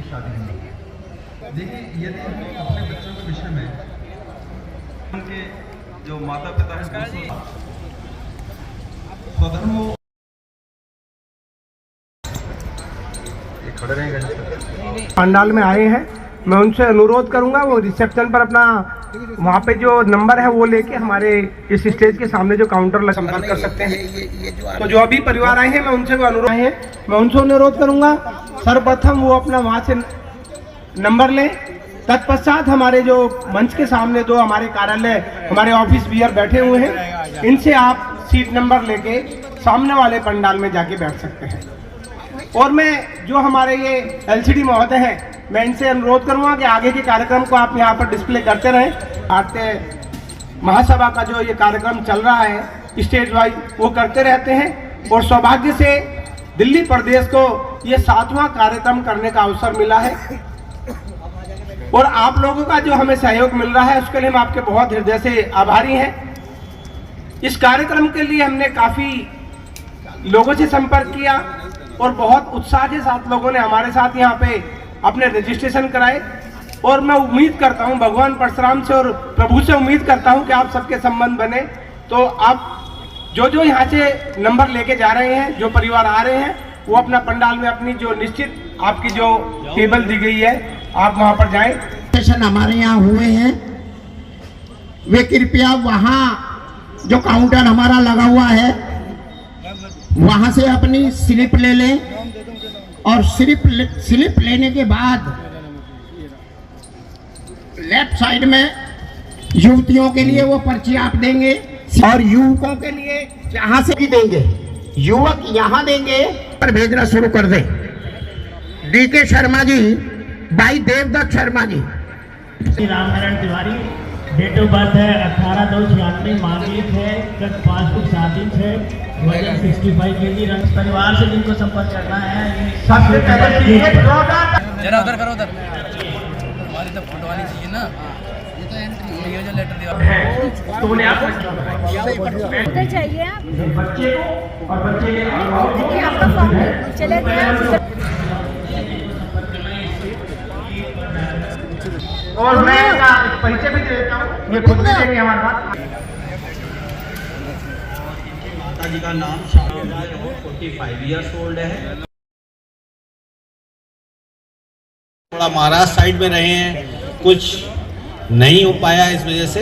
शादी नहीं है। देखिए, यदि हम अपने बच्चों के विषय में उनके जो माता पिता हैं स्वधर्म खड़े रहेंगे पंडाल में आए हैं, मैं उनसे अनुरोध करूंगा वो रिसेप्शन पर अपना वहाँ पे जो नंबर है वो लेके हमारे इस स्टेज के सामने जो काउंटर संपर्क कर सकते हैं। तो जो अभी परिवार आए हैं मैं उनसे वो अनुरोध है, मैं उनसे अनुरोध करूंगा सर्वप्रथम वो अपना वहाँ से नंबर लें। तत्पश्चात हमारे जो मंच के सामने दो हमारे कार्यालय हमारे ऑफिस बीयर बैठे हुए हैं, इनसे आप सीट नंबर लेके सामने वाले पंडाल में जाके बैठ सकते हैं। और मैं जो हमारे ये एलसीडी महोदय हैं मैं इनसे अनुरोध करूंगा कि आगे के कार्यक्रम को आप यहाँ पर डिस्प्ले करते रहें। भारतीय महासभा का जो ये कार्यक्रम चल रहा है स्टेज वाइज वो करते रहते हैं और सौभाग्य से दिल्ली प्रदेश को ये 7वां कार्यक्रम करने का अवसर मिला है और आप लोगों का जो हमें सहयोग मिल रहा है उसके लिए हम आपके बहुत हृदय से आभारी हैं। इस कार्यक्रम के लिए हमने काफ़ी लोगों से संपर्क किया और बहुत उत्साह के साथ लोगों ने हमारे साथ यहाँ पे अपने रजिस्ट्रेशन कराए और मैं उम्मीद करता हूँ भगवान परशुराम से और प्रभु से उम्मीद करता हूँ कि आप सबके संबंध बने। तो आप जो यहाँ से नंबर लेके जा रहे हैं, जो परिवार आ रहे हैं वो अपना पंडाल में अपनी जो निश्चित आपकी जो टेबल दी गई है आप वहाँ पर जाएं। सेशन हमारे यहाँ हुए हैं वे कृपया वहाँ जो काउंटर हमारा लगा हुआ है वहां से अपनी स्लिप ले लें और स्लिप लेने के बाद लेफ्ट साइड में युवतियों के लिए वो पर्ची आप देंगे और युवकों के लिए जहां से भी देंगे, युवक यहां देंगे पर भेजना शुरू कर दें। डीके शर्मा जी, भाई Devdutt Sharma ji. Ramnarayan Tiwari, date of birth है 18/2/96, मांगलिक है, कद 5 फुट 7 इंच है, वजन 65 kg। रंग परिवार से जिनको संपर्क करना है सबसे पहले जरा उधर करो, उधर हमारी तो फोटो वाली चाहिए ना, ये तो एंट्री ये जो लेटर दिया तो उन्हें आप उधर चाहिए आप बच्चे को और बच्चे के आपका फॉर्म चले गया और मैं इसका परिचय भी देता हूँ, ये खुद भी देंगे हमारे पास। माता जी का नाम शांता जो 45 ईयर्स ओल्ड है। थोड़ा महाराष्ट्र साइड में रहे हैं, कुछ नहीं हो पाया, इस वजह से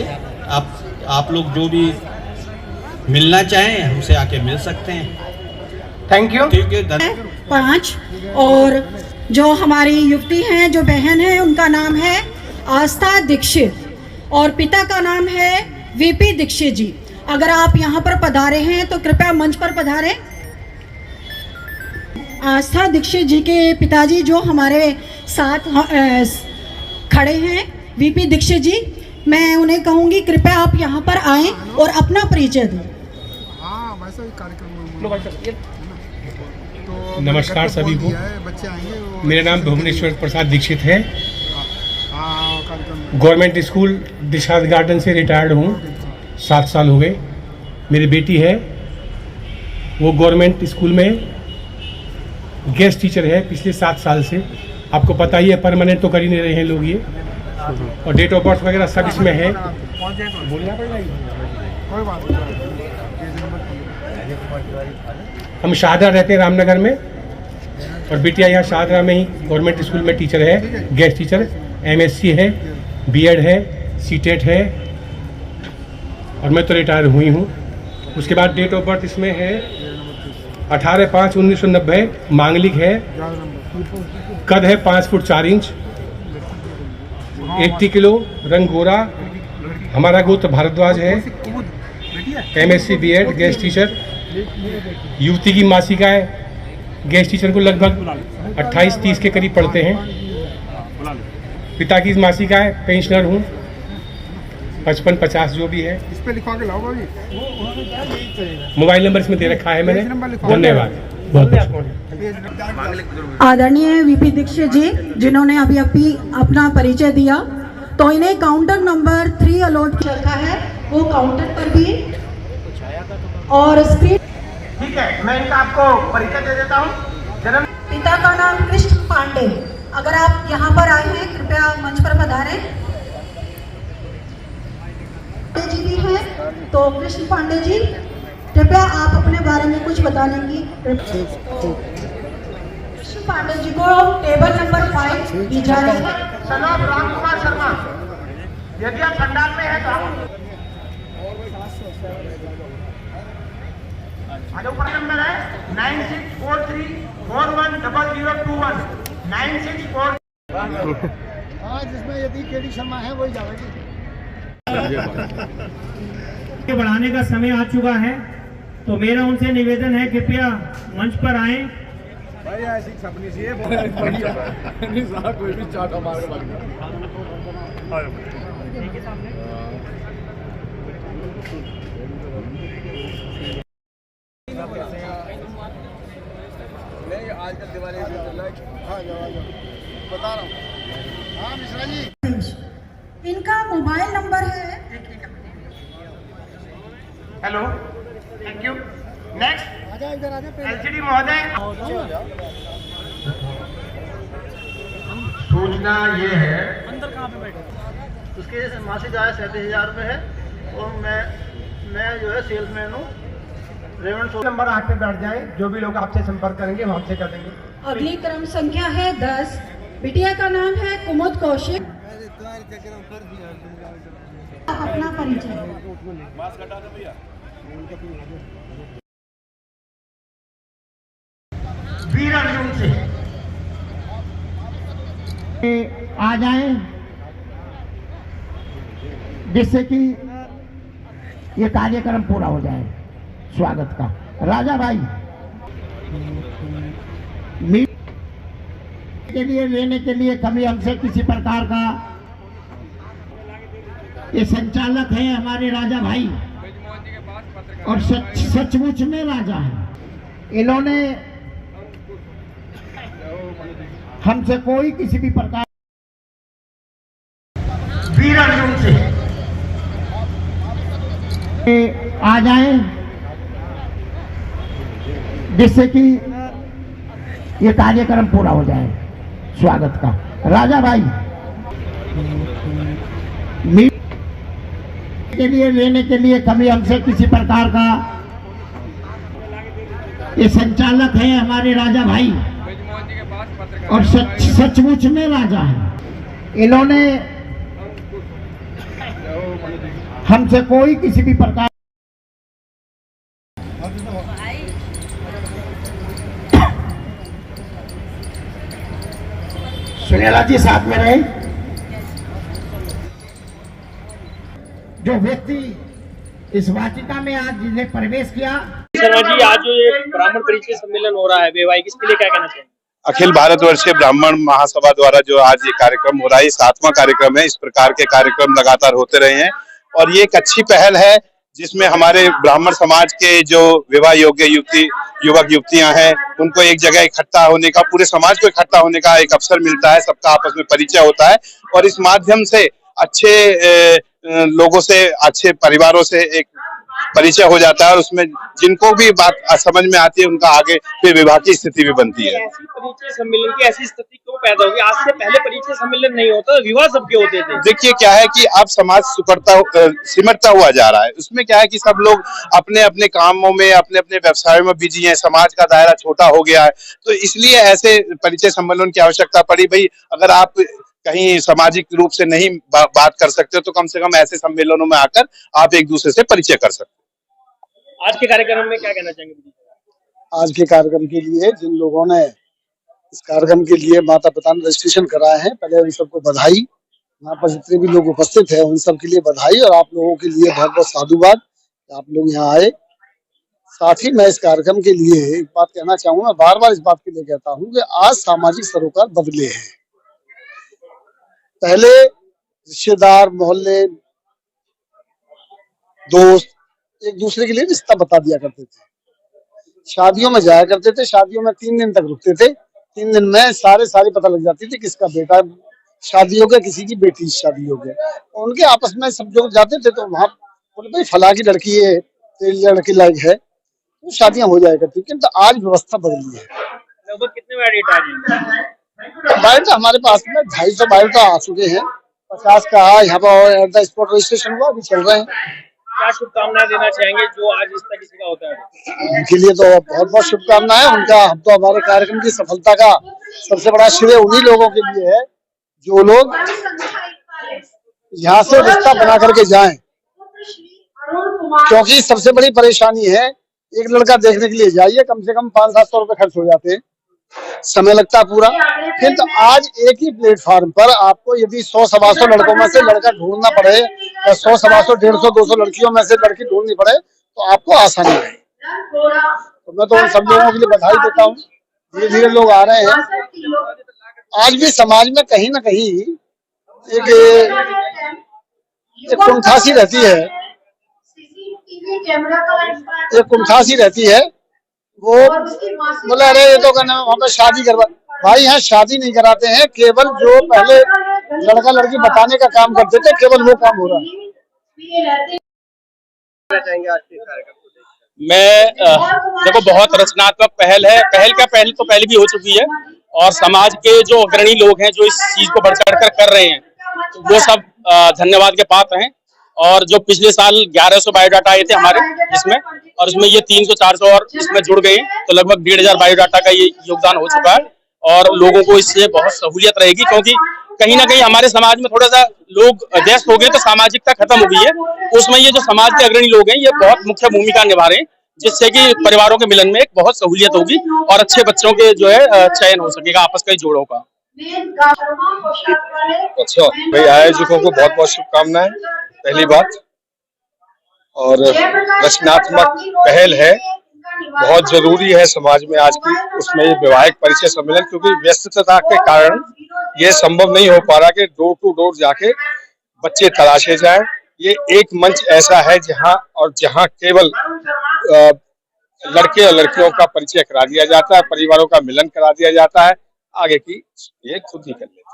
आप लोग जो भी मिलना चाहें हमसे आके मिल सकते हैं। Thank you. ठीक है। 5 और जो हमारी युवती हैं, जो बहन है, उनका नाम है आस्था दीक्षित और पिता का नाम है वीपी दीक्षित जी। अगर आप यहाँ पर पधारे हैं तो कृपया मंच पर पधारें। आस्था दीक्षित जी के पिताजी जो हमारे साथ खड़े हैं, वीपी दीक्षित जी, मैं उन्हें कहूँगी कृपया आप यहाँ पर आएं और अपना परिचय दें। नमस्कार सभी को, मेरा नाम भुवनेश्वर प्रसाद दीक्षित है। गवर्नमेंट स्कूल दिशाद गार्डन से रिटायर्ड हूँ, 7 साल हो गए। मेरी बेटी है, वो गवर्नमेंट स्कूल में गेस्ट टीचर है पिछले 7 साल से। आपको पता ही है, परमानेंट तो कर ही नहीं रहे हैं लोग ये। और डेट ऑफ बर्थ वगैरह सब इसमें है। बोलना पड़ेगा। हम शाहदरा रहते हैं रामनगर में और बिटिया यहाँ शाहदरा में ही गवर्नमेंट स्कूल में टीचर है, गेस्ट टीचर। MSc है, B.Ed है, C.Tet है और मैं तो रिटायर हुई हूँ। उसके बाद डेट ऑफ बर्थ इसमें है 18/5/1990, मांगलिक है, कद है 5 फुट 4 इंच, 80 किलो, रंग गोरा। हमारा गोत्र भारद्वाज है। MSc B.Ed, guest teacher. युवती की मासिका है, गेस्ट टीचर को लगभग 28-30 के करीब पढ़ते हैं। पिता की मासिका है, पेंशनर हूँ, 55-50 जो भी है। इस पे लिखवा के लाओ भाई। मोबाइल नंबर इसमें दे रखा है मैंने। धन्यवाद। बहुत आदरणीय वीपी दीक्षित जी, जिन्होंने अभी अपना परिचय दिया, तो इन्हें काउंटर नंबर 3 अलॉट रखा है, वो काउंटर पर भी और स्क्रीन। ठीक है, मैं इनका आपको परिचय दे देता हूँ। पिता का नाम कृष्ण पांडे, अगर आप यहाँ पर आए हैं कृपया मंच पर पधारें। पांडे जी भी हैं, तो कृष्ण पांडे जी कृपया आप अपने बारे में कुछ बताने की। कृष्ण पांडे जी को टेबल नंबर 5 दी जा रही है। सलाम राम कुमार शर्मा, यदि आप पंडाल में हैं तो आप ऊपर नंबर है 9643410021 964। हाँ, जिसमें यदि केडी शर्मा है वही जाएगी। बढ़ाने का समय आ चुका है, तो मेरा उनसे निवेदन है कृपया मंच पर आए। भाई ऐसी छपनी चाहिए, बढ़िया कोई भी चाटा मार के आजकल दिवाली बता रहा हूँ। हाँ मिश्रा जी, इनका मोबाइल नंबर है। Hello, thank you. Next LCD महोदय, सूचना ये है अंदर कहाँ पे बैठे? उसके मासिक आय 37,000 रुपये है और मैं जो है सेल्समैन हूँ। रेवंड नंबर 8 पे बैठ जाएं, जो भी लोग आपसे संपर्क करेंगे हम आपसे कर देंगे। अगली क्रम संख्या है 10। बिटिया का नाम है कुमुद कौशिक। अपना परिचय। वीर अर्जुन से आ जाएं, जिससे कि ये कार्यक्रम पूरा हो जाए। स्वागत का राजा भाई मीट के लिए लेने के लिए कभी हमसे किसी प्रकार का, ये संचालक है हमारे राजा भाई और सचमुच में राजा है। इन्होंने हमसे कोई किसी भी प्रकार वीर अर्जुन से आ जाएं, जिससे कि ये कार्यक्रम पूरा हो जाए। स्वागत का राजा भाई मीट के लिए लेने के लिए कभी हमसे किसी प्रकार का, ये संचालक है हमारे राजा भाई और सचमुच में राजा है। इन्होंने हमसे कोई किसी भी प्रकार सुनेला जी साथ में रहे। जो व्यक्ति इस वाटिका में आज जिसने प्रवेश किया। शर्मा जी, आज जो ये ब्राह्मण परिचय सम्मेलन हो रहा है वैवाहिक, इसके लिए क्या कहना चाहिए? अखिल भारतवर्षीय ब्राह्मण महासभा द्वारा जो आज ये कार्यक्रम हो रहा है, ये 7वां कार्यक्रम है। इस प्रकार के कार्यक्रम लगातार होते रहे हैं और ये एक अच्छी पहल है, जिसमें हमारे ब्राह्मण समाज के जो विवाह योग्य युवक युवतियां हैं, उनको एक जगह इकट्ठा होने का, पूरे समाज को इकट्ठा होने का एक अवसर मिलता है। सबका आपस में परिचय होता है और इस माध्यम से अच्छे लोगों से, अच्छे परिवारों से एक परिचय हो जाता है और उसमें जिनको भी बात समझ में आती है उनका आगे फिर विवाह की स्थिति भी बनती है। ऐसी परिचय सम्मेलन की ऐसी स्थिति क्यों पैदा होगी? आज से पहले परिचय सम्मेलन नहीं होता, विवाह सबके होते थे। देखिए क्या है कि अब समाज सिमटता हुआ जा रहा है। उसमें क्या है कि सब लोग अपने अपने कामों में, अपने अपने व्यवसायों में बिजी हैं, समाज का दायरा छोटा हो गया है, तो इसलिए ऐसे परिचय सम्मेलन की आवश्यकता पड़ी। भाई अगर आप कहीं सामाजिक रूप से नहीं बात कर सकते तो कम से कम ऐसे सम्मेलनों में आकर आप एक दूसरे से परिचय कर सकते। आज के कार्यक्रम में क्या कहना चाहेंगे? आज के कार्यक्रम के लिए जिन लोगों ने इस कार्यक्रम के लिए माता पिता ने रजिस्ट्रेशन कराया है, पहले उन सबको बधाई। यहाँ पर जितने भी लोग उपस्थित हैं उन सब के लिए बधाई और आप लोगों के लिए बहुत बहुत साधुवाद, आप लोग यहाँ आए। साथ ही मैं इस कार्यक्रम के लिए एक बात कहना चाहूंगा, बार बार इस बात के लिए कहता हूँ कि आज सामाजिक सरोकार बदले हैं। पहले रिश्तेदार, मोहल्ले, दोस्त एक दूसरे के लिए रिश्ता बता दिया करते थे, शादियों में जाया करते थे, शादियों में 3 दिन तक रुकते थे, 3 दिन में सारी पता लग जाती थी किसका बेटा शादी हो गया, किसी की बेटी शादी हो गया। उनके आपस में सब लोग जाते थे तो वहाँ बोले भाई फला की लड़की है, तेरी लड़की लायक है, तो शादियां हो जाया करती। किंतु आज व्यवस्था बदली है। लगभग कितने बजे डेट आ रही है? बायोडाटा हमारे पास में 250 बायोडाटा आ चुके हैं। 50 का यहाँ पर एट द स्पॉट रजिस्ट्रेशन हुआ, अभी चल रहे हैं। क्या शुभकामनाएं देना चाहेंगे जो आज इस तरह किसी का होता है? उनके लिए तो बहुत बहुत शुभकामनाएं। उनका हम तो हमारे कार्यक्रम की सफलता का सबसे बड़ा श्रेय उन्हीं लोगों के लिए है जो लोग यहाँ से रिश्ता बना करके जाएं, क्योंकि सबसे बड़ी परेशानी है एक लड़का देखने के लिए जाइए, कम से कम 500-700 रुपए खर्च हो जाते हैं, समय लगता पूरा। फिर तो आज एक ही प्लेटफॉर्म पर आपको यदि 100-125 लड़कों में से लड़का ढूंढना पड़े या 100-125 150-200 लड़कियों में से लड़की ढूंढनी पड़े तो आपको आसानी है। तो मैं तो उन सब लोगों के लिए बधाई देता हूँ। धीरे धीरे लोग आ रहे हैं। आज भी समाज में कहीं ना कहीं एक कुंठासी रहती है, एक कुंठासी रहती है। वो बोले अरे ये तो कहना वहाँ पे शादी करवा, भाई यहाँ शादी नहीं कराते हैं, केवल जो पहले लड़का लड़की बताने का काम करते थे केवल वो काम हो रहा है। मैं देखो बहुत रचनात्मक पहल है। पहल तो पहले भी हो चुकी है और समाज के जो अग्रणी लोग हैं जो इस चीज को बढ़ चढ़ कर रहे हैं वो सब धन्यवाद के पात्र हैं। और जो पिछले साल 1100 बायोडाटा आए थे हमारे इसमें, और इसमें ये 300-400 और इसमें जुड़ गए, तो लगभग 1500 बायोडाटा का ये योगदान हो चुका है। और लोगों को इससे बहुत सहूलियत रहेगी, क्योंकि कहीं ना कहीं हमारे समाज में थोड़ा सा लोग व्यस्त हो गए तो सामाजिकता खत्म हो गई है। उसमें ये जो समाज के अग्रणी लोग हैं ये बहुत मुख्य भूमिका निभा रहे हैं, जिससे कि परिवारों के मिलन में एक बहुत सहूलियत होगी और अच्छे बच्चों के जो है चयन हो सकेगा आपस के जोड़ों का। अच्छा भाई, आयोजकों को बहुत बहुत शुभकामनाएं पहली बात। और रचनात्मक पहल है, बहुत जरूरी है समाज में आज की, उसमें ये वैवाहिक परिचय सम्मेलन, क्योंकि व्यस्तता के कारण ये संभव नहीं हो पा रहा कि डोर टू डोर जाके बच्चे तलाशे जाएं। ये एक मंच ऐसा है जहां केवल लड़के और लड़कियों का परिचय करा दिया जाता है, परिवारों का मिलन करा दिया जाता है, आगे की ये खुद ही कर लेते हैं।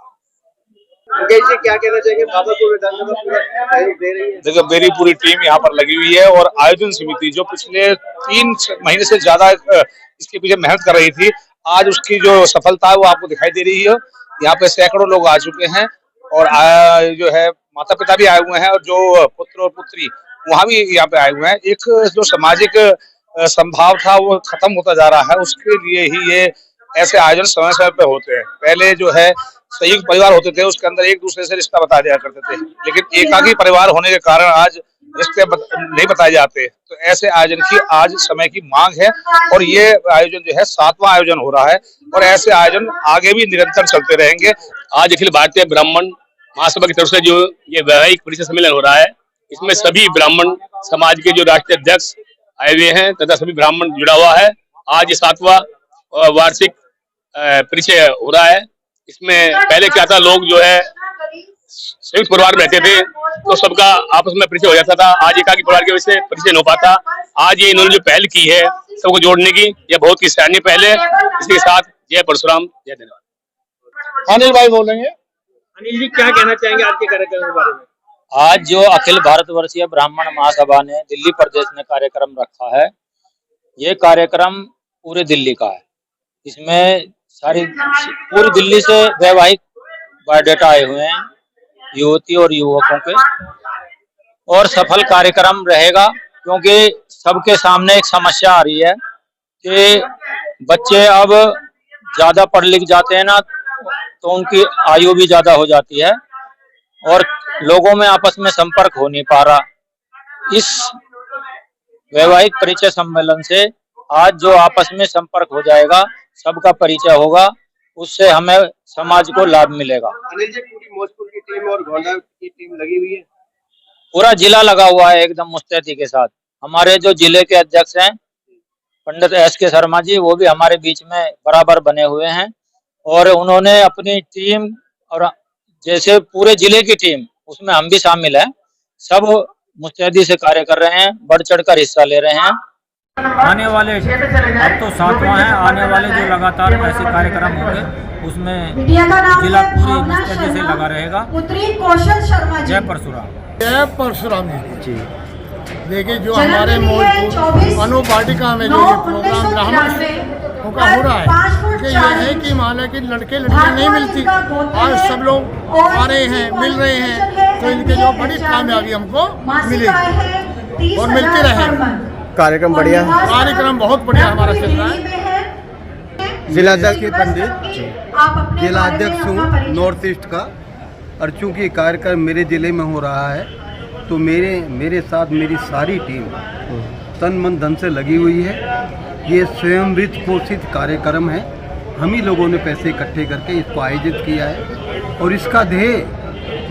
जी क्या कहना चाहेंगे? बाबा को विधानसभा पूरा सहयोग दे रही है। देखो मेरी पूरी टीम यहाँ पर लगी हुई है और आयोजन समिति जो पिछले 3 महीने से ज्यादा इसके पीछे मेहनत कर रही थी, आज उसकी जो सफलता है वो आपको दिखाई दे रही है। यहाँ पे सैकड़ों लोग आ चुके हैं और जो है माता पिता भी आए हुए हैं और जो पुत्र और पुत्री वहाँ भी यहाँ पे आए हुए हैं। एक जो सामाजिक संभाव था वो खत्म होता जा रहा है, उसके लिए ही ये ऐसे आयोजन समय समय पे होते हैं। पहले जो है संयुक्त परिवार होते थे, उसके अंदर एक दूसरे से रिश्ता बताया जाया करते थे, लेकिन एकाकी परिवार होने के कारण आज रिश्ते नहीं बताए जाते। तो ऐसे आयोजन की आज समय की मांग है और ये आयोजन जो है 7वां आयोजन हो रहा है और ऐसे आयोजन आगे भी निरंतर चलते रहेंगे। आज अखिल भारतीय ब्राह्मण महासभा की तरफ से जो ये वैवाहिक परिचय सम्मेलन हो रहा है, इसमें सभी ब्राह्मण समाज के जो राष्ट्रीय अध्यक्ष आए हुए हैं तथा सभी ब्राह्मण जुड़ा हुआ है। आज ये 7वां वार्षिक परिचय हो रहा है। इसमें पहले क्या था, लोग जो है संयुक्त परिवार में रहते थे तो सबका आपस में परिचय हो जाता था। आज एकाकी परिवार की वजह से परिचय नहीं हो पाता। आज ये इन्होंने जो पहल की है सबको जोड़ने की, यह बहुत ही सराहनीय पहल है। इसके साथ जय परशुराम, जय धन्यवाद। अनिल भाई बोलेंगे। अनिल जी क्या कहना चाहेंगे आपके कार्यक्रम के बारे में? आज जो अखिल भारतवर्षीय ब्राह्मण महासभा ने दिल्ली प्रदेश में कार्यक्रम रखा है, ये कार्यक्रम पूरे दिल्ली का है। इसमें पूरी दिल्ली से वैवाहिक बायोडाटा आए हुए हैं युवती और युवकों के, और सफल कार्यक्रम रहेगा, क्योंकि सबके सामने एक समस्या आ रही है कि बच्चे अब ज्यादा पढ़ लिख जाते हैं ना, तो उनकी आयु भी ज्यादा हो जाती है और लोगों में आपस में संपर्क हो नहीं पा रहा। इस वैवाहिक परिचय सम्मेलन से आज जो आपस में संपर्क हो जाएगा, सबका परिचय होगा, उससे हमें समाज को लाभ मिलेगा। अनिल जी पूरी मौजपुर की टीम और गोंडा की टीम लगी हुई है, पूरा जिला लगा हुआ है एकदम मुस्तैदी के साथ। हमारे जो जिले के अध्यक्ष हैं पंडित SK शर्मा जी, वो भी हमारे बीच में बराबर बने हुए हैं और उन्होंने अपनी टीम, और जैसे पूरे जिले की टीम उसमें हम भी शामिल हैं, सब मुस्तैदी से कार्य कर रहे हैं, बढ़ चढ़ कर हिस्सा ले रहे हैं। आने वाले अब तो 7वां है, आने वाले जो लगातार ऐसे कार्यक्रम होंगे उसमें जिला पूरी मुस्तैदी से लगा रहेगा। जय परशुराम। जय परशुराम जी। देखिए जो हमारे अनुवाटिका में जो ये प्रोग्राम ब्राह्मण का हो रहा है कि यह है कि मान लो कि लड़के लड़कियां नहीं मिलती, आज सब लोग आ रहे हैं, मिल रहे हैं, तो इनके जो बड़ी कामयाबी हमको मिलेगी और मिलती रहे। कार्यक्रम बढ़िया, कार्यक्रम बहुत बढ़िया हमारा चल रहा है। जिलाध्यक्ष के पंडित, जिला अध्यक्ष हूँ नॉर्थ ईस्ट का, और चूँकि कार्यक्रम मेरे ज़िले में हो रहा है तो मेरे साथ मेरी सारी टीम तन मन धन से लगी हुई है। ये स्वयं वित्त पोषित कार्यक्रम है, हम ही लोगों ने पैसे इकट्ठे करके इसको आयोजित किया है। और इसका ध्येय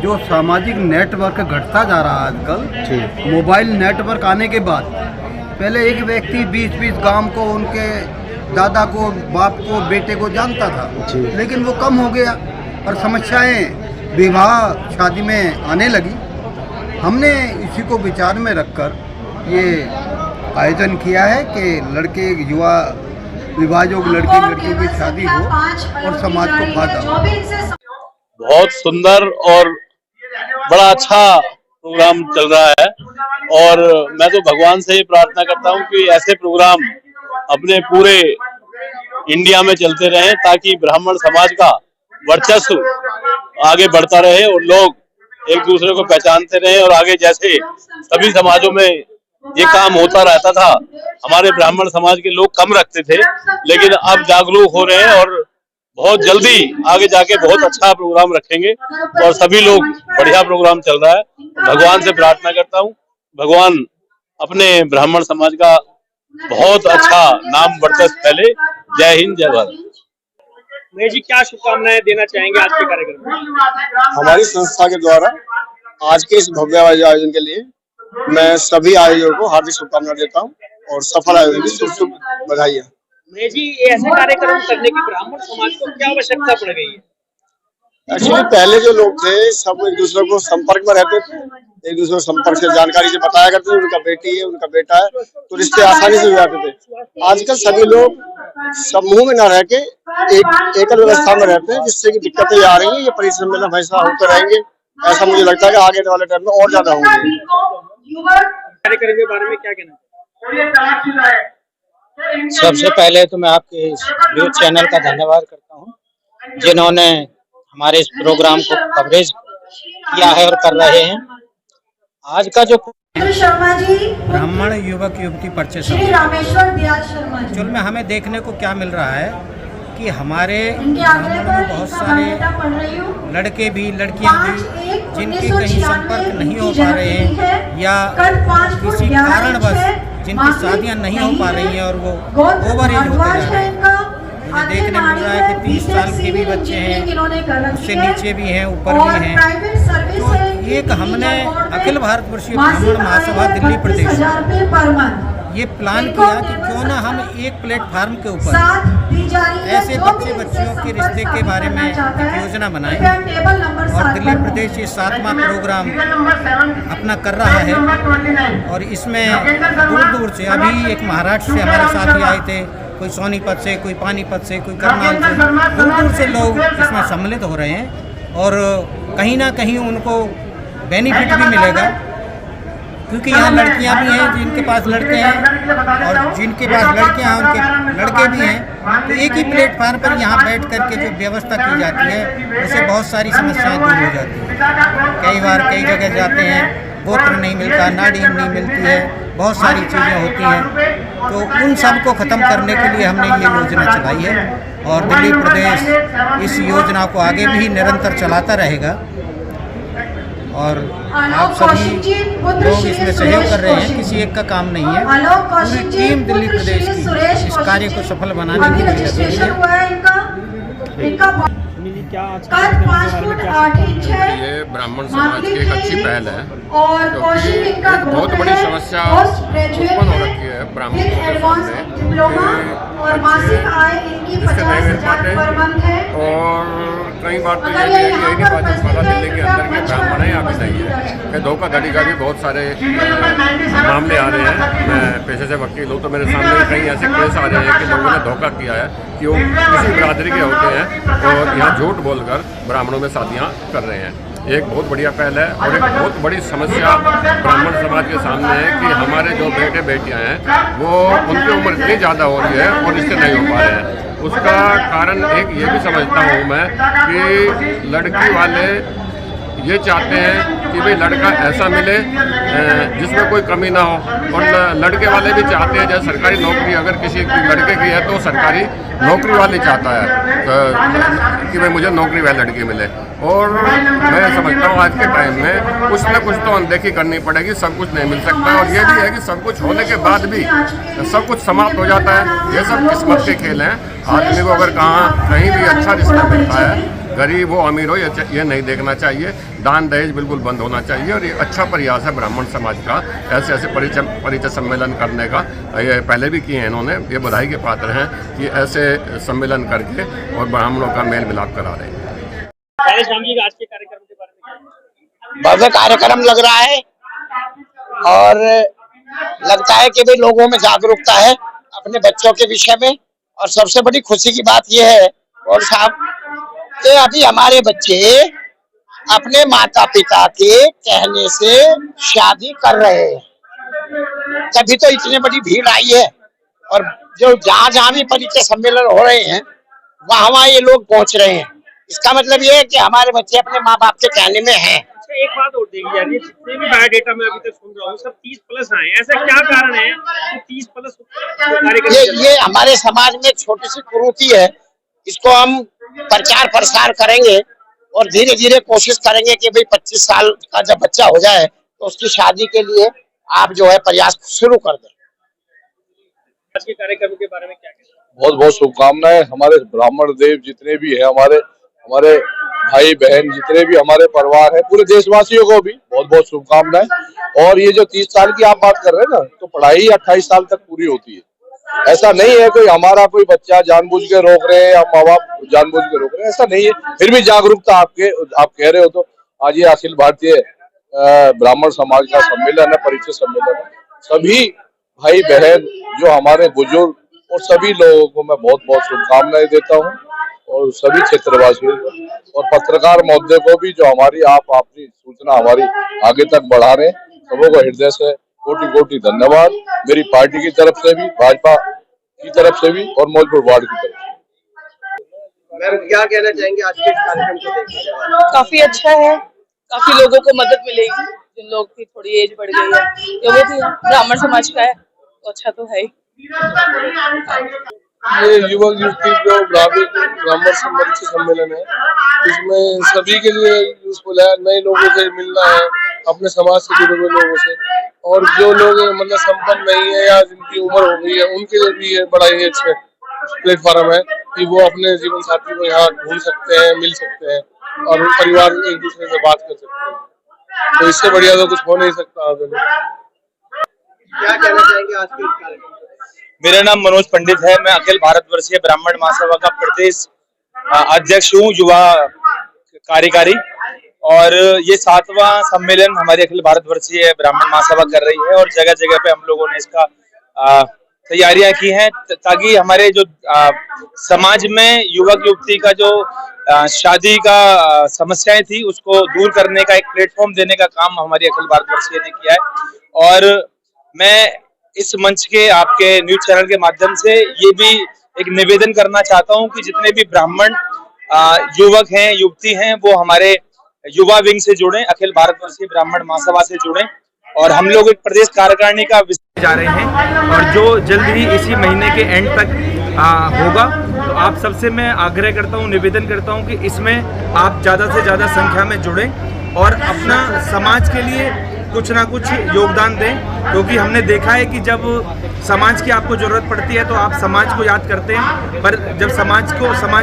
जो सामाजिक नेटवर्क घटता जा रहा है आजकल, मोबाइल नेटवर्क आने के बाद पहले एक व्यक्ति 20-20 गांव को, उनके दादा को, बाप को, बेटे को जानता था, लेकिन वो कम हो गया और समस्याएं विवाह शादी में आने लगी। हमने इसी को विचार में रखकर ये आयोजन किया है कि लड़के युवा विवाह जो लड़के लड़कियों की शादी हो और समाज को फायदा हो। बहुत सुंदर और बड़ा अच्छा प्रोग्राम चल रहा है और मैं तो भगवान से ही प्रार्थना करता हूँ कि ऐसे प्रोग्राम अपने पूरे इंडिया में चलते रहें ताकि ब्राह्मण समाज का वर्चस्व आगे बढ़ता रहे और लोग एक दूसरे को पहचानते रहे। और आगे जैसे सभी समाजों में ये काम होता रहता था, हमारे ब्राह्मण समाज के लोग कम रखते थे, लेकिन अब जागरूक हो रहे हैं और बहुत जल्दी आगे जाके बहुत अच्छा प्रोग्राम रखेंगे और सभी लोग बढ़िया प्रोग्राम चल रहा है। भगवान से प्रार्थना करता हूँ, भगवान अपने ब्राह्मण समाज का बहुत अच्छा नाम वर्चस्व फैले। जय हिंद, जय भारत। मैं जी क्या शुभकामनाएं देना चाहेंगे आज के कार्यक्रम में? हमारी संस्था के द्वारा आज के इस भव्य आयोजन के लिए मैं सभी आयोजकों को हार्दिक शुभकामनाएं देता हूँ और सफल आयोजन की शुभ शुभ बधाइयाँ। मैं जी ऐसे कार्यक्रम करने की ब्राह्मण समाज को क्या आवश्यकता पड़ गई है? एक्चुअली पहले जो लोग थे सब एक दूसरे को संपर्क में रहते थे, एक दूसरे को संपर्क से जानकारी से बताया करते थे, उनका बेटी है, उनका बेटा है, तो रिश्ते आसानी से हो जाते थे। आजकल सभी लोग समूह में न रह के एक एकल व्यवस्था में रहते हैं, जिससे कि दिक्कतें आ रही हैं। ये परिश्रम में हमेशा होते रहेंगे, ऐसा मुझे लगता है कि आगे वाले टाइम में और ज्यादा होंगे। कार्यक्रम के बारे में क्या कहना है? सबसे पहले तो मैं आपके न्यूज चैनल का धन्यवाद करता हूं, जिन्होंने हमारे इस प्रोग्राम को कवरेज किया है और कर रहे हैं। आज का जो शर्मा जी, ब्राह्मण युवक युवती परिचय श्री रामेश्वर दयाल शर्मा जी, एक्चुअल में हमें देखने को क्या मिल रहा है कि हमारे ब्राह्मणों में बहुत सारे लड़के भी लड़कियां भी जिनके कहीं संपर्क नहीं हो पा रहे हैं या किसी कारणवश जिनकी शादियां नहीं हो पा रही हैं और वो ओवर एज होते जा रहे हैं। मुझे देखने मिल रहा है कि 30 साल के भी बच्चे हैं, उससे नीचे भी हैं, ऊपर भी हैं। तो एक हमने अखिल भारतवर्षीय ब्राह्मण महासभा दिल्ली प्रदेश ये प्लान किया कि क्यों ना हम एक प्लेटफार्म के ऊपर ऐसे बच्चियों के रिश्ते के बारे में एक योजना बनाएं और दिल्ली प्रदेश ये 7वां प्रोग्राम अपना कर रहा है। और इसमें दूर दूर से अभी एक महाराष्ट्र से हमारे साथी आए थे, कोई सोनीपत से, कोई पानीपत से, कोई करनाल से, दूर दूर से लोग इसमें सम्मिलित हो रहे हैं और कहीं ना कहीं उनको बेनिफिट भी मिलेगा, क्योंकि यहाँ लड़कियाँ भी हैं जिनके पास लड़के हैं और जिनके पास लड़कियाँ हैं उनके लड़के भी हैं। तो एक ही प्लेटफार्म पर यहाँ बैठ करके जो व्यवस्था की जाती है उससे बहुत सारी समस्याएं दूर हो जाती हैं। कई बार कई जगह जाते हैं, गोत्र नहीं मिलता, नाड़ी नहीं मिलती है, बहुत सारी चीज़ें होती हैं। तो उन सब को ख़त्म करने के लिए हमने ये योजना चलाई है और दिल्ली प्रदेश इस योजना को आगे भी निरंतर चलाता रहेगा। और आप सभी लोग इसमें सहयोग कर रहे हैं, किसी एक का काम नहीं है, पूरी टीम दिल्ली प्रदेश की इस कार्य को सफल बनाने के लिए लगी है। ये ब्राह्मण समाज की एक अच्छी पहल है, क्योंकि एक बहुत बड़ी समस्या उत्पन्न हो रखी है ब्राह्मणों के सामने, और कई बार तो ये है कि यही नहीं पता चल पाता दिल्ली के अंदर के ब्राह्मण है या भी नहीं है। कि धोखाधड़ी का भी बहुत सारे मामले आ रहे हैं। मैं पेशे से वकील हूँ, तो मेरे सामने कई ऐसे केस आ रहे हैं कि लोगों ने धोखा किया है कि वो किसी बिरादरी के होते हैं और यहाँ झूठ बोलकर ब्राह्मणों में शादियाँ कर रहे हैं। एक बहुत बढ़िया पहल है। और एक बहुत बड़ी समस्या ब्राह्मण समाज के सामने है कि हमारे जो बेटे बेटियां हैं वो उनकी उम्र इतनी ज़्यादा हो रही है और रिश्ते नहीं हो पा रहे हैं। उसका कारण एक ये भी समझता हूँ मैं कि लड़की वाले ये चाहते हैं कि भाई लड़का ऐसा मिले जिसमें कोई कमी ना हो, और लड़के वाले भी चाहते हैं जैसे सरकारी नौकरी अगर किसी लड़के की है तो सरकारी नौकरी वाले चाहता है कि भाई मुझे नौकरी वाली लड़की मिले। और मैं समझता हूँ आज के टाइम में कुछ ना कुछ तो अनदेखी करनी पड़ेगी, सब कुछ नहीं मिल सकता। और ये भी है कि सब कुछ होने के बाद भी सब कुछ समाप्त हो जाता है। ये सब किस्मत के खेल हैं। आदमी को अगर कहीं भी अच्छा रिश्ता मिलता है, गरीब हो अमीर हो, ये नहीं देखना चाहिए। दान दहेज बिल्कुल बंद होना चाहिए। और ये अच्छा प्रयास है ब्राह्मण समाज का ऐसे ऐसे परिचय सम्मेलन करने का। ये पहले भी किए हैं इन्होंने, ये बधाई के पात्र हैं कि ऐसे सम्मेलन करके और ब्राह्मणों का मेल मिलाप करा रहे हैं। आज के कार्यक्रम के बारे में भव्य कार्यक्रम लग रहा है और लगता है कि भाई लोगों में जागरूकता है अपने बच्चों के विषय में। और सबसे बड़ी खुशी की बात यह है और साहब कि अभी हमारे बच्चे अपने माता पिता के कहने से शादी कर रहे हैं, तभी तो इतनी बड़ी भीड़ आई है। और जो जहाँ भी परिचय सम्मेलन हो रहे हैं वहाँ ये लोग पहुँच रहे हैं। इसका मतलब ये है कि हमारे बच्चे अपने माँ बाप के कहने में हैं। एक बात और देखी जा रही है, जितने भी बायोडेटा मैं अभी तक सुन रहा हूँ सब 30+ आए। ऐसा क्या कारण है कि 30+ कार्यक्रम? ये हमारे समाज में छोटी सी कुरीति है, इसको हम प्रचार प्रसार करेंगे और धीरे धीरे कोशिश करेंगे कि भाई 25 साल का जब बच्चा हो जाए तो उसकी शादी के लिए आप जो है प्रयास शुरू कर दें। आज के कार्यक्रम के बारे में क्या कहना? बहुत बहुत शुभकामनाएं। हमारे ब्राह्मण देव जितने भी है, हमारे भाई बहन जितने भी हमारे परिवार है, पूरे देशवासियों को भी बहुत बहुत शुभकामनाएं। और ये जो 30 साल की आप बात कर रहे हैं ना, तो पढ़ाई 28 साल तक पूरी होती है। ऐसा नहीं है कोई हमारा कोई बच्चा जानबूझ के रोक रहे हैं या माँ बाप जानबूझ के रोक रहे हैं, ऐसा नहीं है। फिर भी जागरूकता आप कह रहे हो तो आज ये अखिल भारतीय ब्राह्मण समाज का सम्मेलन है, परिचय सम्मेलन है। सभी भाई बहन जो हमारे बुजुर्ग और सभी लोगों को मैं बहुत बहुत शुभकामनाएं देता हूँ। और सभी क्षेत्रवासियों को और पत्रकार महोदय को भी जो अपनी सूचना हमारी आगे तक बढ़ा रहे हैं, सबों को हृदय से कोटि कोटि धन्यवाद। मेरी पार्टी की तरफ से भी, भाजपा की तरफ से भी और मौजपुर वार्ड की तरफ से। मैम क्या कहना चाहेंगे आज के कार्यक्रम को देखकर? काफी अच्छा है, काफी लोगों को मदद मिलेगी। जिन लोग की थोड़ी एज बढ़ गई है, तो वो भी ब्राह्मण समाज का है तो अच्छा तो है ही। ये युवक युवती जो ब्राह्मण परिचय सम्मेलन है, इसमें सभी के लिए यूजफुल है। नए लोगों से मिलना है, अपने समाज से जुड़े हुए लोगों से, और जो लोग मतलब संपन्न नहीं है या जिनकी उम्र हो गई है उनके लिए भी ये बड़ा ही अच्छा प्लेटफॉर्म है कि वो अपने जीवन साथी को यहाँ ढूंढ सकते हैं, मिल सकते हैं और परिवार एक दूसरे से बात कर सकते हैं। तो इससे बढ़िया तो कुछ हो नहीं सकता। क्या कहना चाहेंगे आज के कार्यक्रम? मेरा नाम मनोज पंडित है। मैं अखिल भारतवर्षीय ब्राह्मण महासभा का प्रदेश अध्यक्ष हूँ, युवा कार्यकारी। और ये 7वां सम्मेलन हमारी अखिल भारतवर्षीय ब्राह्मण महासभा कर रही है और जगह जगह पे हम लोगों ने इसका तैयारियां की हैं ताकि हमारे जो समाज में युवक युवती का जो शादी का समस्याएं थी उसको दूर करने का एक प्लेटफॉर्म देने का काम हमारी अखिल भारतवर्षीय ने किया है। और मैं इस मंच के आपके न्यूज चैनल के माध्यम से ये भी एक निवेदन करना चाहता हूं कि जितने भी ब्राह्मण युवक हैं युवती हैं वो हमारे युवा विंग से जुड़े, अखिल भारतवर्षीय ब्राह्मण महासभा से जुड़े। और हम लोग एक प्रदेश कार्यकारिणी का जा रहे हैं और जो जल्द ही इसी महीने के एंड तक होगा। तो आप सबसे मैं आग्रह करता हूं, निवेदन करता हूं कि इसमें आप ज़्यादा से ज़्यादा संख्या में जुड़ें और अपना समाज के लिए कुछ ना कुछ योगदान दें, क्योंकि हमने देखा है कि जब समाज की आपको ज़रूरत पड़ती है तो आप समाज को याद करते हैं, पर जब समाज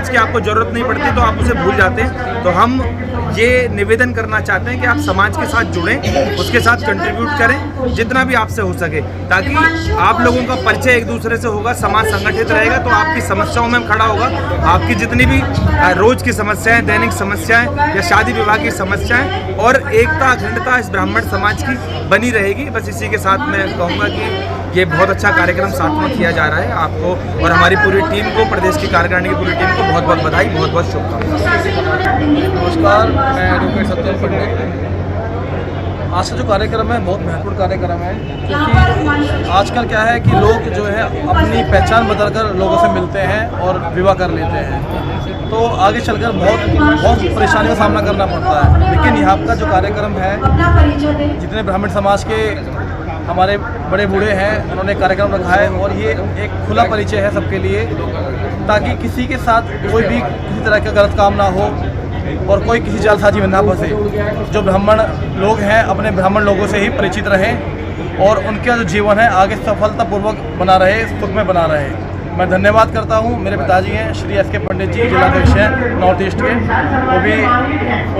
की आपको ज़रूरत नहीं पड़ती तो आप उसे भूल जाते हैं। तो हम ये निवेदन करना चाहते हैं कि आप समाज के साथ जुड़ें, उसके साथ कंट्रीब्यूट करें जितना भी आपसे हो सके, ताकि आप लोगों का परिचय एक दूसरे से होगा, समाज संगठित रहेगा तो आपकी समस्याओं में खड़ा होगा। आपकी जितनी भी रोज की समस्याएं, दैनिक समस्याएं या शादी विवाह की समस्याएं और एकता अखंडता इस ब्राह्मण समाज की बनी रहेगी। बस इसी के साथ मैं कहूँगा कि ये बहुत अच्छा कार्यक्रम 7वां किया जा रहा है। आपको और हमारी पूरी टीम को, प्रदेश की कार्यकारिणी की पूरी टीम को बहुत बहुत बधाई, बहुत बहुत शुभकामनाएं। नमस्कार, मैं एडवोकेट सत्यम पंडित। आज का जो कार्यक्रम है बहुत महत्वपूर्ण कार्यक्रम है, क्योंकि आजकल क्या है कि लोग जो है अपनी पहचान बदलकर लोगों से मिलते हैं और विवाह कर लेते हैं, तो आगे चलकर बहुत परेशानियों का सामना करना पड़ता है। लेकिन यहाँ का जो कार्यक्रम है, जितने ब्राह्मण समाज के हमारे बड़े बूढ़े हैं उन्होंने कार्यक्रम रखा है, और ये एक खुला परिचय है सबके लिए, ताकि किसी के साथ कोई भी किसी तरह का गलत काम ना हो और कोई किसी जालसाजी में ना फंसे। जो ब्राह्मण लोग हैं अपने ब्राह्मण लोगों से ही परिचित रहें और उनका जो जीवन है आगे सफलतापूर्वक बना रहे, सुख में बना रहे। मैं धन्यवाद करता हूं, मेरे पिताजी हैं श्री एस के पंडित जी, जिलाध्यक्ष हैं नॉर्थ ईस्ट के, वो भी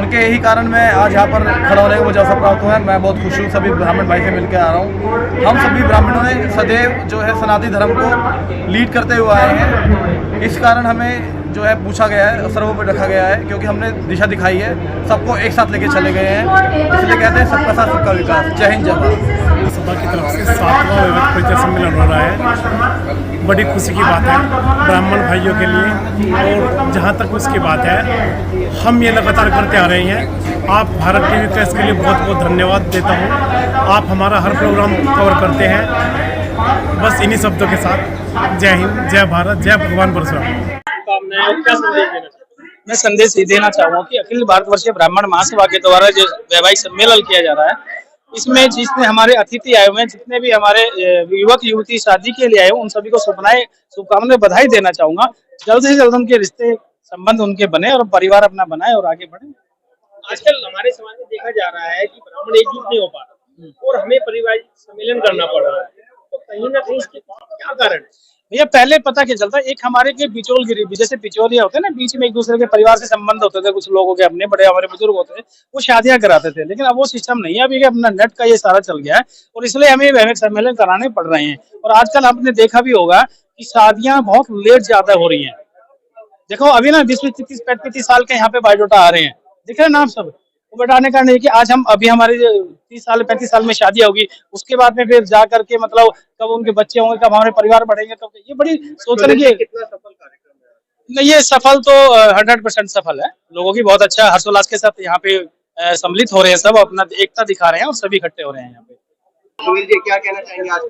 उनके यही कारण मैं आज यहाँ पर खड़ा होने का मुझे अवसर प्राप्त हुआ है। मैं बहुत खुश हूँ, सभी ब्राह्मण भाई से मिलकर आ रहा हूँ। हम सभी ब्राह्मणों ने सदैव जो है सनातनी धर्म को लीड करते हुए आए हैं, इस कारण हमें जो है पूछा गया है, सर्वोपरि रखा गया है, क्योंकि हमने दिशा दिखाई है, सबको एक साथ लेके चले गए हैं, इसलिए कहते हैं सबका साथ सबका विकास। जय हिंद, जय भारत। सभा की तरफ से 7वां वैवाहिक परिचय सम्मेलन हो रहा है, बड़ी खुशी की बात है ब्राह्मण भाइयों के लिए। और जहाँ तक उसकी बात है, हम ये लगातार करते आ रहे हैं। आप भारत टीवी का इसके लिए बहुत बहुत धन्यवाद देता हूँ। आप हमारा हर प्रोग्राम कवर करते हैं। बस इन्हीं शब्दों के साथ जय हिंद, जय भारत, जय भगवान परशुराम। मैं संदेश ये देना चाहूँगा कि अखिल भारतवर्षीय ब्राह्मण महासभा के द्वारा जो वैवाहिक सम्मेलन किया जा रहा है, इसमें जितने हमारे अतिथि आए हुए हैं, जितने भी हमारे युवक युवती शादी के लिए आए हुए, उन सभी को शुभकामनाएं, बधाई देना चाहूंगा। जल्द से जल्द उनके रिश्ते संबंध उनके बने और परिवार अपना बनाए और आगे बढ़े। आजकल हमारे समाज में देखा जा रहा है कि ब्राह्मण एकजुट नहीं हो पा रहा और हमें पारिवारिक सम्मेलन करना पड़ रहा है, तो कहीं ना कहीं इसके क्या कारण है? भैया पहले पता क्या चलता, एक हमारे के बिचौलगिरी, जैसे बिचौलिया होते हैं ना, बीच में एक दूसरे के परिवार से संबंध होते थे, कुछ लोगों के अपने बड़े हमारे बुजुर्ग होते थे, वो शादियां कराते थे। लेकिन अब वो सिस्टम नहीं है, अभी अपना नेट का ये सारा चल गया है और इसलिए हमें वैवाहिक सम्मेलन कराने पड़ रहे हैं। और आजकल आपने देखा भी होगा कि शादियां बहुत लेट ज्यादा हो रही है। देखो अभी ना 20-30 साल के यहाँ पे बायोडाटा आ रहे हैं, दिख रहे हैं ना आप सब। वो बताने का नहीं कि आज हम अभी हमारी 30-35 साल में शादी होगी, उसके बाद में फिर जा करके मतलब कब उनके बच्चे होंगे, कब हमारे परिवार बढ़ेंगे, कब ये बड़ी सोचने की। कितना सफल कार्यक्रम है? नहीं, ये सफल तो 100% सफल है। लोगों की बहुत अच्छा हर्षोल्लास के साथ यहाँ पे सम्मिलित हो रहे हैं, सब अपना एकता दिखा रहे हैं और सभी इकट्ठे हो रहे हैं यहाँ पे। सुनील जी क्या कहना चाहेंगे आज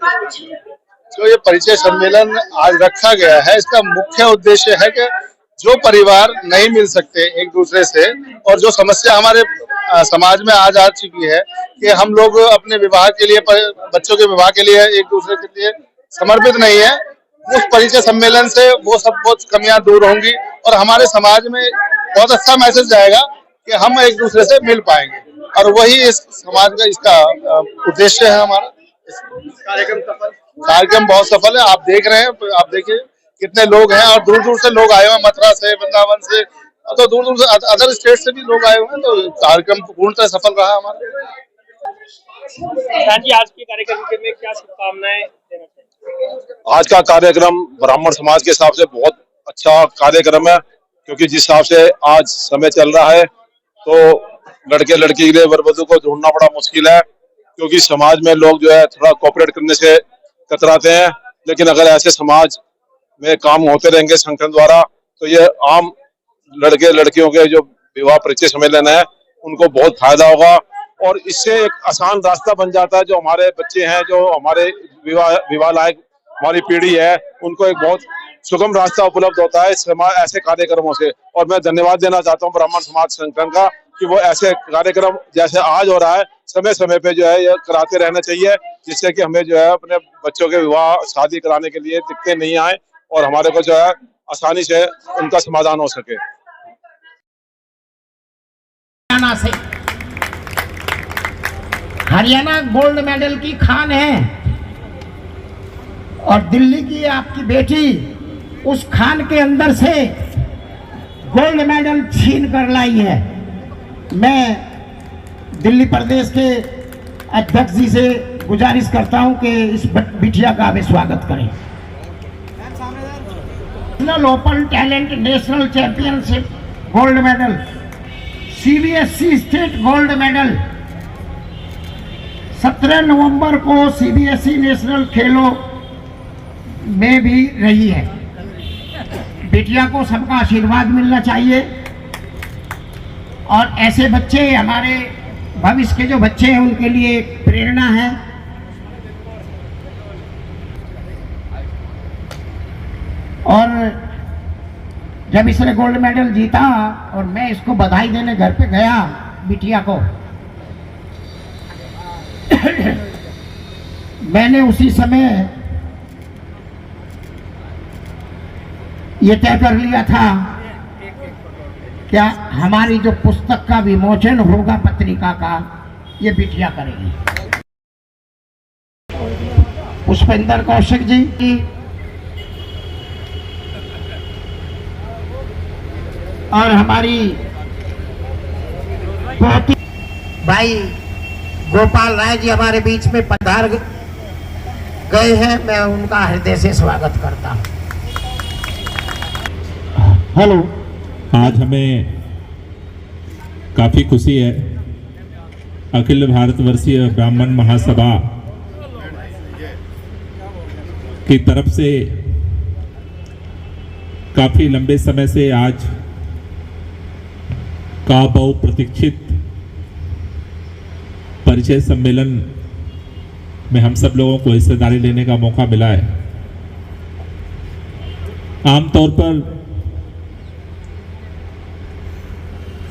जो ये परिचय सम्मेलन आज रखा गया है, इसका मुख्य उद्देश्य है कि जो परिवार नहीं मिल सकते एक दूसरे से, और जो समस्या हमारे समाज में आज आ चुकी है कि हम लोग अपने विवाह के लिए, बच्चों के विवाह के लिए एक दूसरे के लिए समर्पित नहीं है, उस परिचय सम्मेलन से वो सब बहुत कमियां दूर होंगी और हमारे समाज में बहुत अच्छा मैसेज जाएगा कि हम एक दूसरे से मिल पाएंगे, और वही इस समाज का इसका उद्देश्य है। हमारा कार्यक्रम बहुत सफल है। आप देख रहे हैं, आप देखिए कितने लोग हैं, और दूर दूर से लोग आए हुए हैं, मथुरा से, वृंदावन से, तो दूर दूर से अदर स्टेट से भी लोग आए हुए हैं। तो कार्यक्रम पूर्णतः सफल रहा हमारा। आज के कार्यक्रम में क्या शुभकामनाएं देना चाहिए? आज का कार्यक्रम ब्राह्मण समाज के हिसाब से बहुत अच्छा कार्यक्रम है, क्योंकि जिस हिसाब से आज समय चल रहा है तो लड़के लड़की के लिए वर वधू को ढूंढना बड़ा मुश्किल है, क्योंकि समाज में लोग जो है थोड़ा कोऑपरेट करने से कतराते हैं। लेकिन अगर ऐसे समाज में काम होते रहेंगे संगठन द्वारा, तो ये आम लड़के लड़कियों के जो विवाह परिचय सम्मेलन है उनको बहुत फायदा होगा, और इससे एक आसान रास्ता बन जाता है। जो हमारे बच्चे हैं, जो हमारे विवाह लायक हमारी पीढ़ी है, उनको एक बहुत सुगम रास्ता उपलब्ध होता है ऐसे कार्यक्रमों से। और मैं धन्यवाद देना चाहता हूँ ब्राह्मण समाज संगठन का कि वो ऐसे कार्यक्रम जैसे आज हो रहा है समय समय पे जो है ये कराते रहना चाहिए, जिससे कि हमें जो है अपने बच्चों के विवाह शादी कराने के लिए दिक्कतें नहीं आए और हमारे को जो है आसानी से उनका समाधान हो सके। हरियाणा गोल्ड मेडल की खान है और दिल्ली की आपकी बेटी उस खान के अंदर से गोल्ड मेडल छीन कर लाई है। मैं दिल्ली प्रदेश के अध्यक्ष जी से गुजारिश करता हूं कि इस बिटिया का वे स्वागत करें। National open talent national championship gold medal, CBSE state gold medal, 17 नवंबर को CBSE नेशनल खेलों में भी रही है। बिटिया को सबका आशीर्वाद मिलना चाहिए और ऐसे बच्चे हमारे भविष्य के जो बच्चे हैं उनके लिए एक प्रेरणा है। और जब इसने गोल्ड मेडल जीता और मैं इसको बधाई देने घर पे गया बिटिया को, मैंने उसी समय ये तय कर लिया था क्या हमारी जो पुस्तक का विमोचन होगा पत्रिका का, ये बिटिया करेगी। पुष्पेंद्र कौशिक जी की और हमारी बहुत भाई गोपाल राय जी हमारे बीच में पधार गए हैं, मैं उनका हृदय से स्वागत करता हूं। हेलो, आज हमें काफ़ी खुशी है, अखिल भारतवर्षीय ब्राह्मण महासभा की तरफ से काफ़ी लंबे समय से आज का बहु प्रतीक्षित परिचय सम्मेलन में हम सब लोगों को हिस्सेदारी लेने का मौका मिला है। आमतौर पर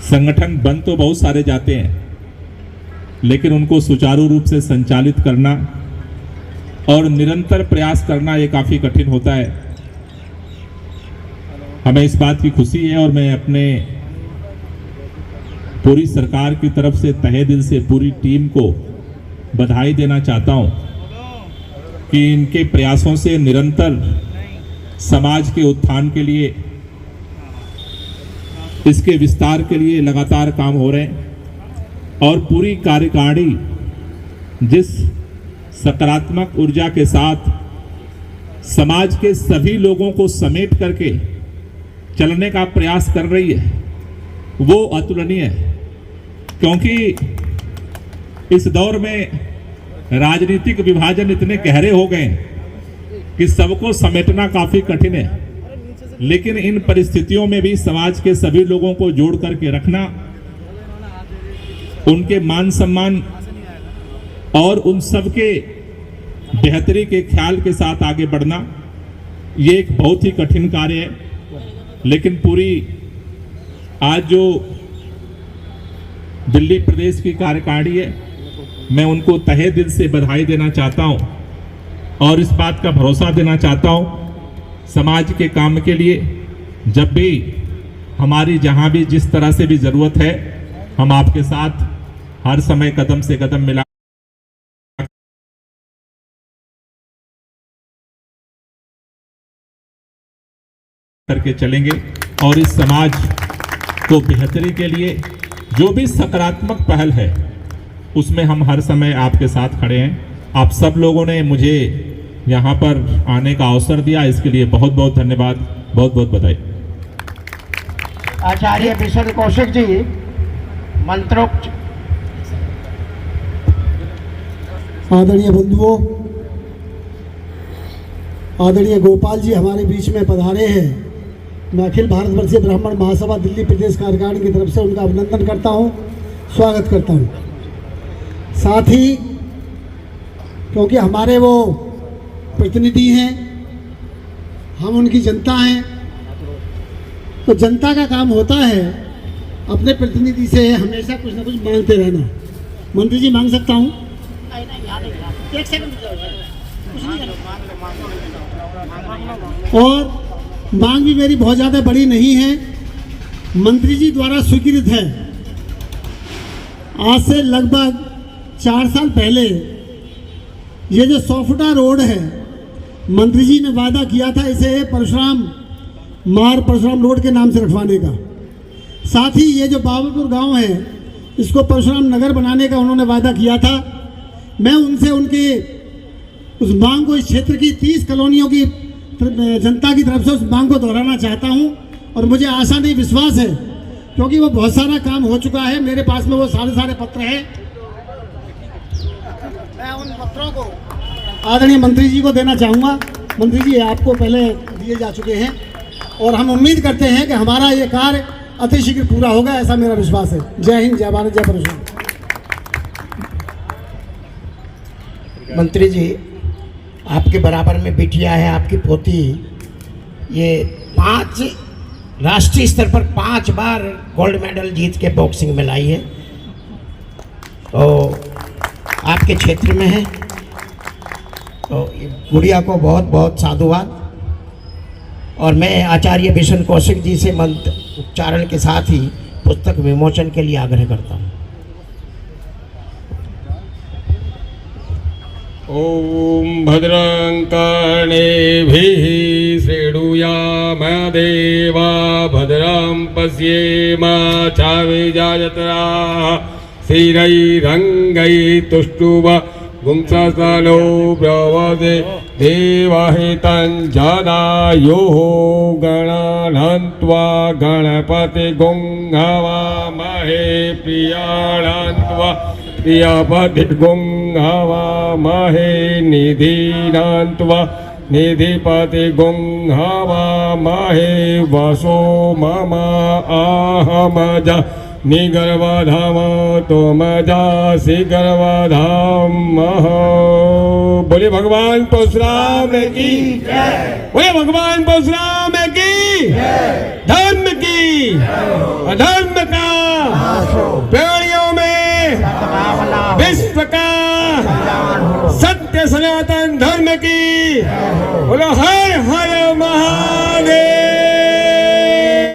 संगठन बन तो बहुत सारे जाते हैं, लेकिन उनको सुचारू रूप से संचालित करना और निरंतर प्रयास करना ये काफ़ी कठिन होता है। हमें इस बात की खुशी है और मैं अपने पूरी सरकार की तरफ से तहे दिल से पूरी टीम को बधाई देना चाहता हूं कि इनके प्रयासों से निरंतर समाज के उत्थान के लिए, इसके विस्तार के लिए लगातार काम हो रहे हैं और पूरी कार्यकारिणी जिस सकारात्मक ऊर्जा के साथ समाज के सभी लोगों को समेट करके चलने का प्रयास कर रही है वो अतुलनीय है, क्योंकि इस दौर में राजनीतिक विभाजन इतने गहरे हो गए कि सबको समेटना काफी कठिन है। लेकिन इन परिस्थितियों में भी समाज के सभी लोगों को जोड़ करके रखना, उनके मान सम्मान और उन सबके बेहतरी के ख्याल के साथ आगे बढ़ना, ये एक बहुत ही कठिन कार्य है। लेकिन पूरी आज जो दिल्ली प्रदेश की कार्यकारिणी है, मैं उनको तहे दिल से बधाई देना चाहता हूं और इस बात का भरोसा देना चाहता हूं समाज के काम के लिए जब भी हमारी जहां भी जिस तरह से भी जरूरत है, हम आपके साथ हर समय कदम से कदम मिला करके चलेंगे और इस समाज को बेहतरी के लिए जो भी सकारात्मक पहल है उसमें हम हर समय आपके साथ खड़े हैं। आप सब लोगों ने मुझे यहाँ पर आने का अवसर दिया, इसके लिए बहुत बहुत धन्यवाद, बहुत बहुत बधाई। आचार्य विष्णु कौशिक जी मंत्रोक्त। आदरणीय बंधुओं, आदरणीय गोपाल जी हमारे बीच में पधारे हैं। मैं अखिल भारतवर्षीय ब्राह्मण महासभा दिल्ली प्रदेश कार्यकारिणी की तरफ से उनका अभिनंदन करता हूं, स्वागत करता हूं। साथ ही क्योंकि हमारे वो प्रतिनिधि हैं, हम उनकी जनता हैं, तो जनता का काम होता है अपने प्रतिनिधि से हमेशा कुछ ना कुछ मांगते रहना। मंत्री जी मांग सकता हूँ? एक सेकंड। और मांग भी मेरी बहुत ज़्यादा बड़ी नहीं है, मंत्री जी द्वारा स्वीकृत है। आज से लगभग 4 साल पहले ये जो सौफटा रोड है, मंत्री जी ने वादा किया था इसे परशुराम रोड के नाम से रखवाने का। साथ ही ये जो बाबरपुर गांव है, इसको परशुराम नगर बनाने का उन्होंने वादा किया था। मैं उनसे उनके उस मांग को, इस क्षेत्र की 30 कॉलोनियों की जनता की तरफ से उस मांग को दोहराना चाहता हूं और मुझे आशा नहीं विश्वास है, क्योंकि वो बहुत सारा काम हो चुका है। मेरे पास में वो सारे पत्र हैं। मैं उन पत्रों को आदरणीय मंत्री जी को देना चाहूँगा। मंत्री जी आपको पहले दिए जा चुके हैं और हम उम्मीद करते हैं कि हमारा ये कार्य अतिशीघ्र पूरा होगा, ऐसा मेरा विश्वास है। जय हिंद, जय भारत, जय परशुराम। मंत्री जी, आपके बराबर में बिटिया है, आपकी पोती, ये 5 राष्ट्रीय स्तर पर 5 बार गोल्ड मेडल जीत के बॉक्सिंग में लाई है, तो आपके क्षेत्र में है, तो गुड़िया को बहुत बहुत साधुवाद। और मैं आचार्य बिशन कौशिक जी से मंत्र उच्चारण के साथ ही पुस्तक विमोचन के लिए आग्रह करता हूँ। ओम भद्रं कर्णेभिः शृणुयाम देवा भद्रं पश्येमाचाविजायत्राः स्थिरैरङ्गैः तुष्टुवा गुंसनो ब्रवदे देवहितं जनायुः गणानन्त्वा गणपति गुंहवामहे प्रियाणन्त्वा प्रियपति गुंहवामहे निधीनान्त्वा निधिपति गुंहवामहे वसो मम आहमज निगर्वधाम तुम जासी गर्वधाम। बोले भगवान परशुराम की जय, बोले भगवान परशुराम की धर्म की अधर्म का पेड़ियों में विश्व का सत्य सनातन धर्म की बोलो हर हर